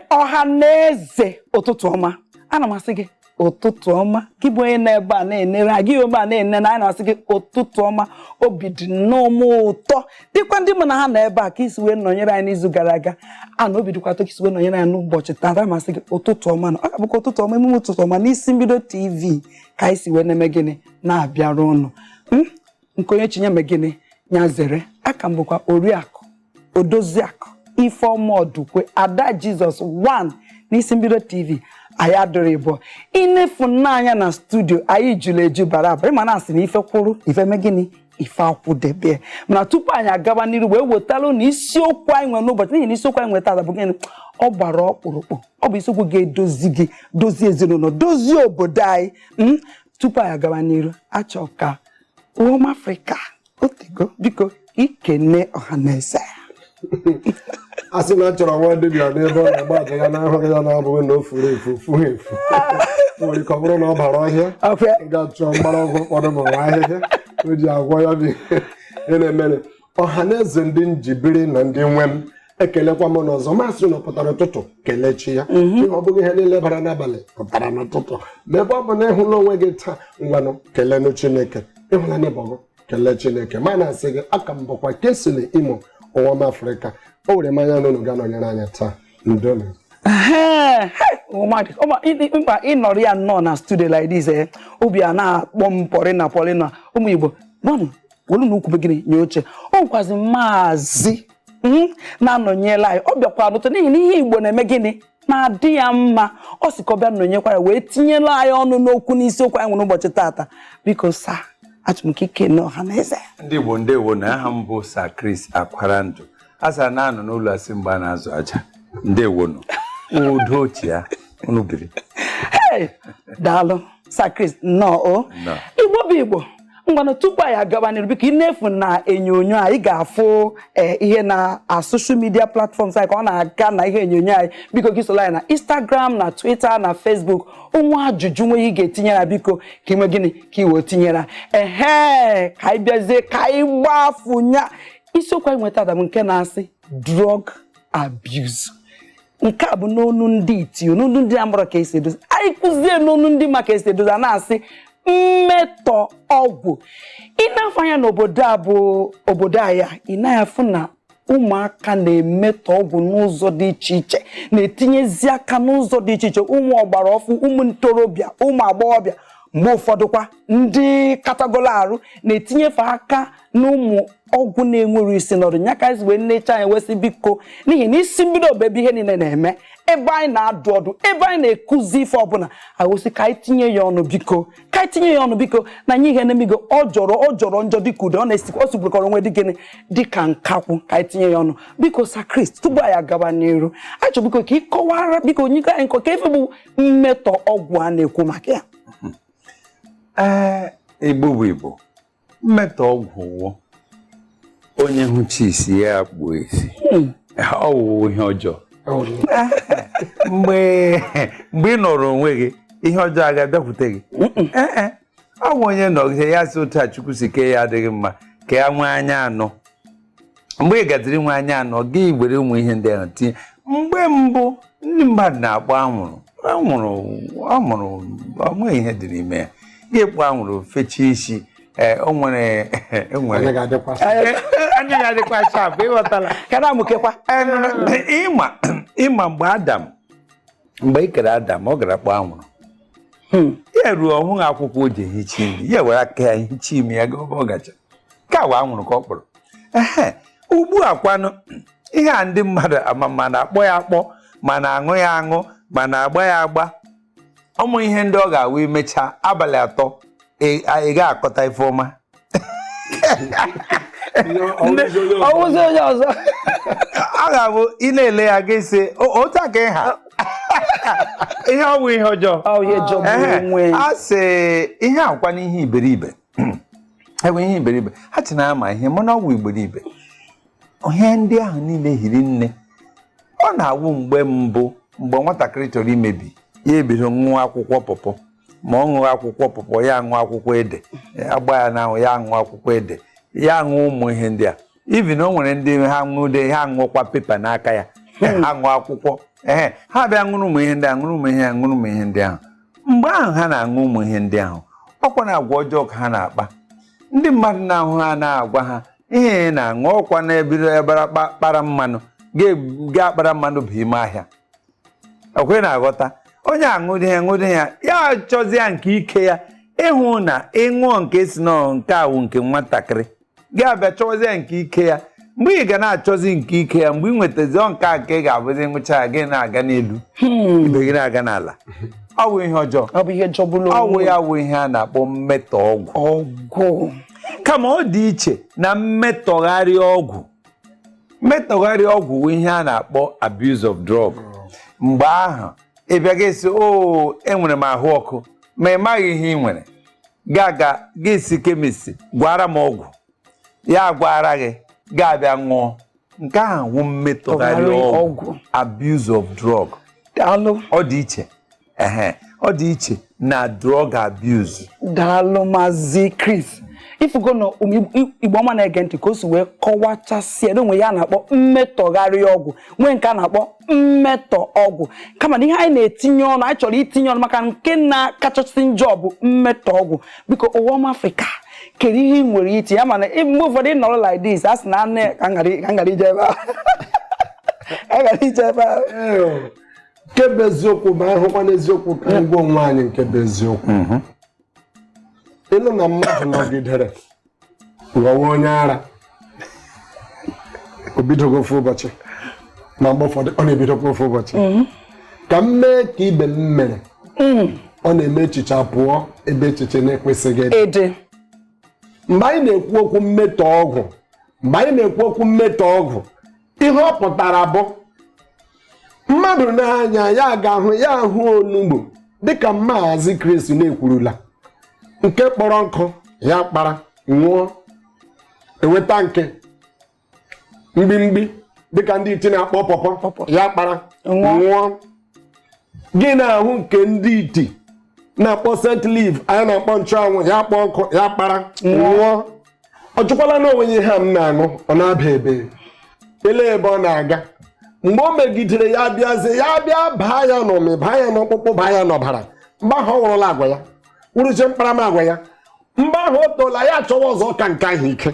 Ọhaneze ụtụtụ ọma. Ana m asị gị ụtụtụ ọma. Gị bụ onye na-ebe a na-enere gị ebe a na-ene na ana asị gị ụtụtụ ọma. Obi dị nnọọ ụtọ. Dịkwa ndị mụ na ha na ebe a ka isi wee nọnyere anyị n'izu gara aga. Ana obi dịkwa atọ ka isi wee nọnyere anyị n'ụbọchị taa. Ma asị gị ụtụtụ ọma na ọ ga-abụkwa ụtụtụ ọma emume ụtụtụ ọma n'isi mbido TV ka isi wee na-eme gịnị na-abịara ụnụ. Nke onye chinye me gịnị nya zere aka m bụkwa Oriakụ Odoziakụ Ifeọma Ọdụkwe Ada Jizọs 1 n'isi mbido TV. Anyị adịrị ịbụ inefu n'anya na studio anyị jụrụ eju bara abara ma na-asị na ife kwụrụ ife me gịnị ife akwụdebe. Mana tupu anyị agaba n'iru wee wetalụ na isiokwu anyị nwere n'ụbọchị n'ihi na isiokwu anyị nweta bụ gịnị ọ gbara ọkpụrụkpụ. Ọ bụ isiokwu ga-edozi gị dozie ezinụlọ dozie obodo anyị. Tupu anyị agaba n'iru achọ ka ụmụ Afrịka otego biko ikene ọhaneze. Asị na chọrọ nwa dibịa n'ebe ọ na-agba aja ya n'ahụ ya na-abụghị na o furu efu fughị efu. Nwere ike ọ bụrụ na ọ bara ọhịa ga-achọ mgbọrọgwụ ụfọdụ ma nwa ahịhịa o ji agwọ ya bụ ihe na-emere. Ọhaneze ndị njibiri na ndị nwe m ekelekwa m n'ọzọ masị na ọ pụtara ụtụtụ kelechi ya. Ọ bụghị ihe niile bara n'abalị pụtara n'ụtụtụ. Ma ebe ọ bụ na ịhụla onwe gị taa ngwanụ kelenụ Chineke. Ịhụla n'ịbọgụ kelee Chineke. Ma na-asị gị aka m bụkwa kesili Imo ụwa Afrịka. O were mmanya n'ụlọ ga-anọnyere anya taa. Ndonu. Mkpa ịnọrọ ya nnọọ na studio like this obi a na-akpọ m Pọrịna ụmụ Igbo nọnụ wolu na ukwu gịnị nye oche. O nkwazi maazị na-anọnyela anyị. Ọ bịakwa n'ụtọ n'ihi na ihe Igbo na-eme gịnị na-adị ya mma. Ọ sị ka ọ bịa nọnyekwara wee tinyela anyị ọnụ n'okwu n'isiokwu anyị nwere ụbọchị taata. Biko sa achọrọ m ka ikene ọhaneze. Ndị Igbo ndewo na aha m bụ Sir Chris Akwarandụ. Asa na-anọ n'ụlọ asị mgbe a na-azụ aja. Ndewo nụ. Udo ochie ya unu biri. Daalụ Sir Chris nnọọ. Igbo bụ Igbo. Ngwanụ tupu anyị agaba n'iru biko inefu na onyonyo anyị ga-afụ ihe na social media platforms anyị ka ọ na-aga na ihe onyonyo anyị. Biko gị sola anyị na Instagram na Twitter na Facebook. Ụmụ ajụjụ nwe ị ga-etinyere biko ka ime gịnị ka iwe tinyere. Ka anyị bịazie ka anyị gbafunya isiokwu anyị nweta adam nke na-asị drug abuse. Nke a bụ n'onu ndị iti n'onu ndị amụrụ ka esi edozi. Anyị kụzie n'onu ndị maka esi edozi a na-asị mmetọ ọgwụ. Ị na-afụ anya n'obodo a bụ obodo aya ị na-afụ na ụmụaka na-emetọ ọgwụ n'ụzọ dị iche iche na-etinyezi aka n'ụzọ dị iche iche. Ụmụ ọgbara ọfụ ụmụ ntorobịa ụmụ agbọghọbịa mgbe ụfọdụkwa ndị katagolo arụ na-etinyefe aka n'ụmụ ọgwụ na-enwere isi n'ọdụ nya ka anyị wee nnecha anyị wesị biko n'ihi na isi mbido obebe ihe niile na-eme ebe anyị na-adụ ọdụ ebe anyị na-ekuzi ife ọbụla awụsị ka anyị tinye ya ọnụ biko ka anyị tinye ya ọnụ biko na anyị ihe na-emigo ọ jọrọ njọ dịka ude ọ sigbukọrọ onwe dị gịnị dịka nkakwụ ka anyị tinye ya ọnụ biko Sir Chris tupu anyị agaba n'iru anyị chọrọ biko ka ị kọwara biko onye anyị nkọ ka efe bụ mmetọ ọgwụ a na-ekwu maka ya. Igbo bụ Igbo. Mmetọ ọgwụ onye hụchi isi ya kpuo isi. Ọ wụ ihe ọjọọ. Mgbe ị nọrọ onwe gị ihe ọjọọ aga-abịakwute gị. Ọ bụ onye nọgide ya sị otu a Chukwu si kee ya adịghị mma ka ya nwee anya anọ. Mgbe ị gaziri nwe anya anọ gị were ụmụ ihe ndị ahụ tinye. Mgbe mbụ ndị mmadụ na-akpọ anwụrụ ọ nweghị ihe dị n'ime ya. Ihe kpọ anwụrụ fechie isi o nwere anya ga-adịkwa sharp ịghọtala kana amụkekwa ịma mgbe ị kere Adam ọ gara kpọ anwụrụ ya ruo ọhụghị akwụkwọ o ji ehicha imi ya were aka ya hicha imi ya ebe ọ gacha ka wa anwụrụ ka ọ kpọrọ ugbu a kwanụ ihe a ndị mmadụ ama na-akpọ ya akpọ ma na-aṅụ ya aṅụ ma na-agba ya agba ụmụ ihe ndị ọ ga-awụ imecha abalị atọ ị ga-akọta ife ọma. Ọwụzi onye ọzọ a ga-abụ ị na-ele ya ga-esi otu aka ịha ihe ọ bụ ihe ọjọọ a sị ihe akwa n'ihe iberibe enwe ihe iberibe ha chi na-ama ihe mana ọ bụ iberibe ihe ndị ahụ niile hiri nne. Ọ na-awụ mgbe mbụ mgbe nwatakịrị chọrọ imebi ya ebido ṅụọ akwụkwọ pọpọ ma ọ ṅụọ akwụkwọ pọpọ ya ṅụọ akwụkwọ ede agba ya n'ahụ ya ṅụọ akwụkwọ ede ya ṅụọ ụmụ ihe ndị a. Even o nwere ndị ha ṅụde ha ṅụọkwa pepa n'aka ya ha ṅụọ akwụkwọ ha bịa ṅụrụ ụmụ ihe ndị ahụ ṅụrụ ụmụ ihe ṅụrụ ụmụ ihe ndị ahụ mgbe ahụ ha na-aṅụ ụmụ ihe ndị ahụ ọkwa na agwa ọjọọ ka ha na-akpa ndị mmadụ na-ahụ ha na-agwa ha ihe na-aṅụ ọkwa na-ebido ebara kpara mmanụ ga-akpara mmanụ bụ ime ahịa okwe na-aghọta onye aṅụdị ya ya chọzi ya nke ike ya ịhụ na ịṅụọ nke si nọ nke awụ nke nwatakịrị ga-abịa chọzi ya nke ike ya mgbe ị ga na-achọzi nke ike ya mgbe ị nwetazi nke a nke ị ga-abụzi ngwụcha ya gị na-aga n'elu ibe gị na-aga n'ala ọ bụ ihe ọjọọ ọ bụ ihe jọgburu ọ bụ ya bụ ihe a na-akpọ mmetọ ọgwụ kama ọ dị iche na mmetọgharị ọgwụ mmetọgharị ọgwụ bụ ihe a na-akpọ abuse of drug mgbe ahụ ị bịa gị sị enwere m ahụ ọkụ ma ị maghị ihe ị nwere gị si kemist gwara m ọgwụ ya gwara gị ga-abịa ṅụọ nke ahụ wụ mmetọgharị ọgwụ abuse of drug ọ dị iche ọ dị iche na drug abuse. Daalụ Maazị Chris ifugo na Igbo ọma na-ege ntị ka o si wee kọwachasịa n'onwe ya na-akpọ mmetọgharị ọgwụ nwee nke a na-akpọ mmetọ ọgwụ kama na ihe anyị na-etinye ọnụ anyị chọrọ itinye ọnụ maka nke na-akachasị njọ bụ mmetọ ọgwụ biko ụwa ọma Afrịka kedu ihe ị nwere iti ya mana mgbe ụfọdụ ị nọrọ like this a sị na nne ka ngara ije ebe ahụ nke bụ eziokwu ma ahụkwa n'eziokwu ka ngwa onwe anyị nke bụ eziokwu ịnụ na mmadụ nọgidere ghọwa onye ara o bidogo ofu ụbọchị na mgbe ụfọdụ ọ na-ebidokwa ofu ụbọchị ka m mee ka ibe m mere ọ na-eme echiche pụọ ebe echiche na-ekwesịghị ede mgbe anyị na-ekwu okwu mmetọ ọgwụ ihe ọ pụtara bụ mmadụ na-anya ya ga-ahụ ya ahụ onugbu dịka Maazị Chris na-ekwurula nke kpọrọ nkụ ya kpara ṅụọ eweta nke mgbimgbi dịka ndị iti na-akpọ pọpọ ya kpara ṅụọ gị na-ahụ nke ndị iti na-akpọ scent leaf anyị na-akpọ nchụanwụ ya kpọọ nkụ ya kpara ṅụọ ọ jụkwala na onwenye ha m na-aṅụ ọ na-aba ebe ele ebe ọ na-aga mgbe o megidere ya bịazie ya bịa baa ya n'ụmị baa ya n'ọkpụkpụ baa ya n'ọbara mgbe ahụ ọ wụrụla agwa ya wụrụzie mkparamagwa ya mgbe ahụ o toola ya achọwa ọzọ ka nke ahụ ike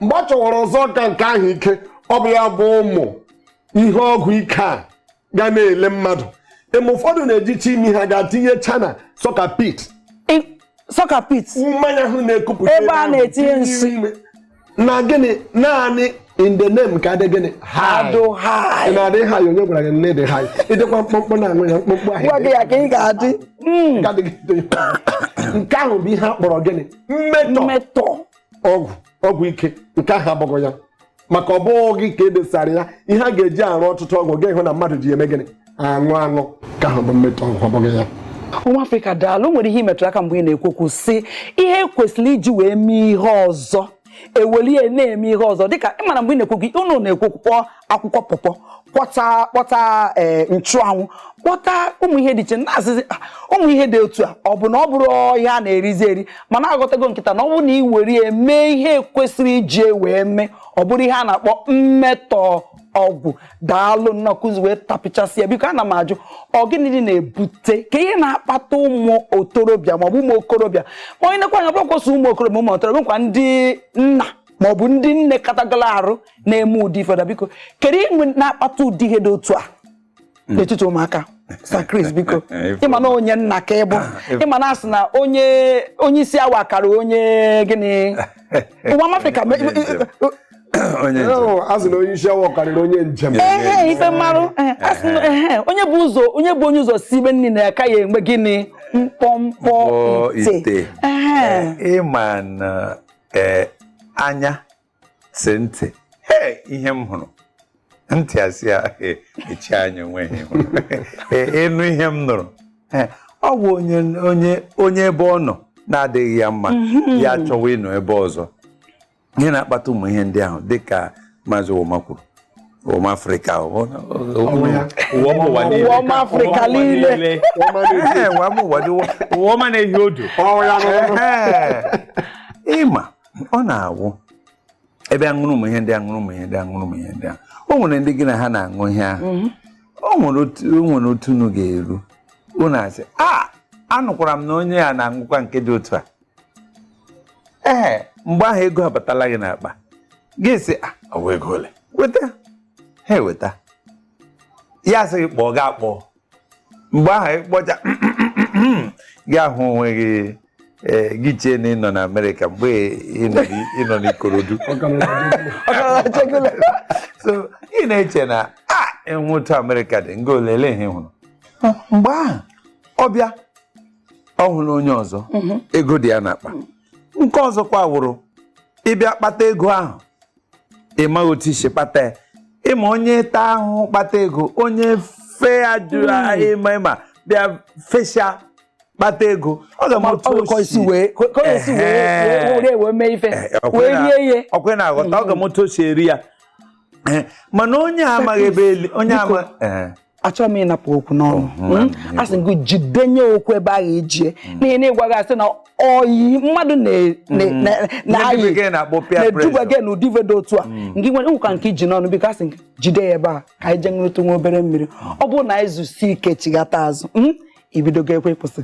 mgbe ọ chọwara ọzọ ka nke ahụ ike ọ bụ ya bụ ụmụ ihe ọgwụ ike a ga na-ele mmadụ eme ụfọdụ na-ejicha imi ha ga-atinye chana sọka pit mmanya ahụ na-ekupụta ebe a na-etinye nsị na gịnị naanị in the name ka adị gịnị high na-adị high onye gwara gị nne dị high ịdịkwa mkpọmkpọ na-aṅụ ya mkpọmkpọ ahụ gwa gị ya ka ị ga-adị nke ahụ bụ ihe a kpọrọ gịnị mmetọ ọgwụ ike nke ahụ abụghị ya maka ọ bụghị ka edosara ya ihe a ga-eji arụ ọtụtụ ọgwụ ga-ehụ na mmadụ ji eme gịnị aṅụ ka ahụ bụ mmetọ ọgwụ ọ bụghị ya. ụmụ Afrịka daalụ nwere ihe imetụrụ aka mgbe ị na-ekwokwu sị ihe kwesịrị iji wee mee ihe ọzọ ewelie na-eme ihe ọzọ dịka ịmana mgbe ị na-ekwokwu unu na-ekwokwu kpọọ akwụkwọ pọpọ kpọta nchụanwụ kpọta ụmụ ihe dị iche na-asịzi ụmụ ihe dị otu a ọ bụ na ọ bụrụ ihe a na-erizi eri mana aghọtago nkịta na ọ bụrụ na ị were ya mee ihe kwesịrị iji wee mee ọ bụrụ ihe a na-akpọ mmetọ ọgwụ. Daalụ nnọkụzi wee tapịchasị ya biko ana m ajụ ọ gịnị na-ebute ka ihe na-akpata ụmụ otorobịa maọbụ ụmụ okorobịa onye nekwa anya bụkwasị ụmụ okorobịa ụmụ otorobịa nkwa ndị nna maọbụ ndị nne katagala arụ na-eme ụdị ifeda biko kedu ihe na-akpata ụdị ihe dị otu a n'etiti ụmụaka? Sir Chris biko ịma na onye nna ka ịbụ ịma na asị na onye isi awa kara onye gịnị ụwa Afrịka azụ na onye isi awa karịrị onye njem ife mmarụ onye bụ onye ụzọ si ibe nne na aka ya enwe gịnị mkpọmkpọ ite ịma na anya si ntị ihe m hụrụ ntị asị ya echi anya enweghị ịnụ ihe m nụrụ ọ bụ onye ebe ọ nọ na-adịghị ya mma ya chọwa ịnọ ebe ọzọ. Ihe na-akpata ụmụ ihe ndị ahụ dịka Maazị Ụwọma kwuru ụwa Afrịka ụwa Afrịka niile ụwa na-ehi odo ịma ọ na-awụ ebe aṅụrụ m ihe ndị a o nwere ndị gị na ha na-aṅụ ihe ahụ o nwere otu unu ga-eru unu asị anụkwara m na onye a na-aṅụkwa nke dị otu a mgbe ahụ ego abatala gị n'akpa gị sị ọwa ego ole weta ha eweta ya sị gị kpọọ gị akpọ mgbe ahụ ịkpọcha gị ahụ onwe gị gị chee na ịnọ na Amerịka mgbe ịnọ n'Ikorodu so ị na-eche na enweta Amerịka dị nga olele ihe hụrụ mgbe ahụ ọ bịa ọ hụrụ onye ọzọ ego dị ya n'akpa nke ọzọkwa wụrụ ịbịa kpata ego ahụ ịma otu isi kpata ya ịma onye taa ahụhụ kpata ego onye fee ajụ ịma bịa fesha kpata ego ọ ga-ọkwe na-aghọta ọ ga-amụta o si eri ya mana onye amaghị ebe eli onye ama achọghị m ịnapụ okwu n'ọnụ a sị gị jidenye okwu ebe a ga-ejie n'ihi na ịgwa gị asị na oyi mmadụ na-eduba gị n'ụdị vedo otu a nke nwere nkwa nke iji n'ọnụ biko asị gị jide ya ebe a ka anyị jee ṅụrụtụ nwa obere mmiri ọ bụrụ na anyị zụsi ike chighata azụ ibido ga ekwe kwụsị